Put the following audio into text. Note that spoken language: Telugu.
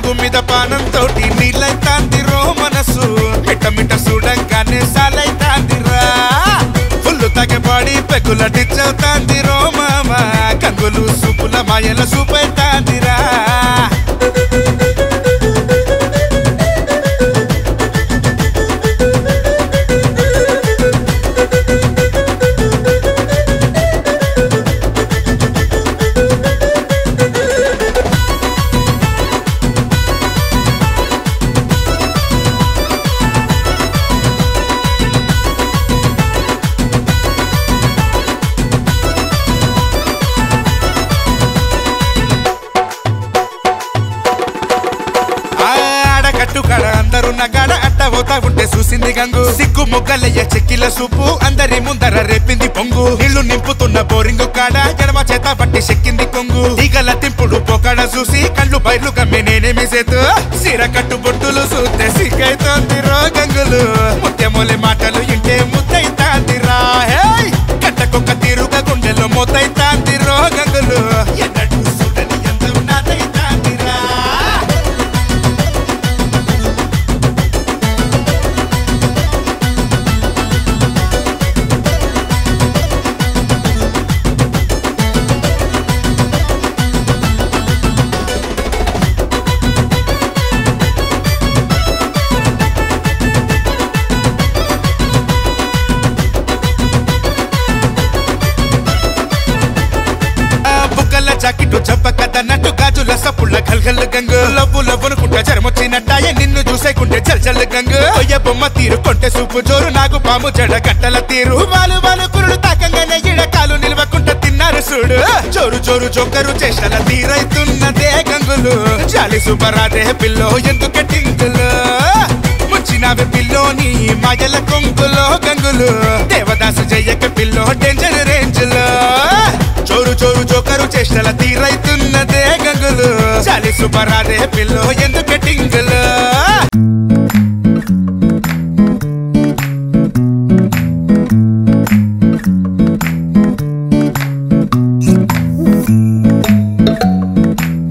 పెరుగు మీద పానంతోటి నీళ్ళైతాందిరో మనసు మిట్ట మిట్ట చూడంగానే సాలైతాందిరా ఫుల్లు తగ్గబడి పెగుల డిచ్చవుతాందిరో మామ కంగులు సూపుల మాయల సూపైతాందిరా అందరున్న గాడ అట్ట పోతా ఉంటే చూసింది గంగు సిగ్గు మొగ్గలయ్య చెక్కిల సూపు అందరి ముందర రేపింది పొంగు ఇల్లు నింపుతున్న బోరింగు కాడ ఎడమ చేత పట్టి చెక్కింది కొంగు ఈగల తింపుడు పోకాడ చూసి కళ్ళు బయలు గమ్మి నేనేమి సేతు సిర కట్టు బొట్టులు చూస్తే సిగ్గైతోందిరో గంగులు ముత్యమూలి మాటలు ఇంటే ముద్దైతాందిరా కట్టకొక్క తీరుగా గుండెలో మొత్తైతాందిరో గంగులు ఎన్నడూ చూడని అందం నాదైతాందిరా జాకెట్టు చెప్పకదన్నట్టు గాజుల సప్పుళ్ళ గల్గల్ గంగు లవ్వు లవ్వునుకుంటా జరమొచ్చినట్టాయే నిన్ను చూసేకుంటే జల్ గంగు ఒయ్య బొమ్మ తీరు కొంటే సూపు జోరు నాగు పాము జడ గట్టల తీరు వాలు వాలు కురుడు తాకంగానే ఇడకాలు నిలవకుంటా తిన్నారు చూడు జోరు జోరు జోకరు చేష్టల తీరైతున్నదే గంగులు జాలి సుబ్బరాదే పిల్లో ఎందుకే టింగులు ముంచినావే పిల్లోని మాయల కొంగులో గంగులు దేవదాసు జయ్యక పిల్లో డేంజర్ రేంజ్లో చోరు చోరు చోకరు చేష్టల తీరైతున్నదే గంగులు చాలి సుబ్బరాదే పిల్ల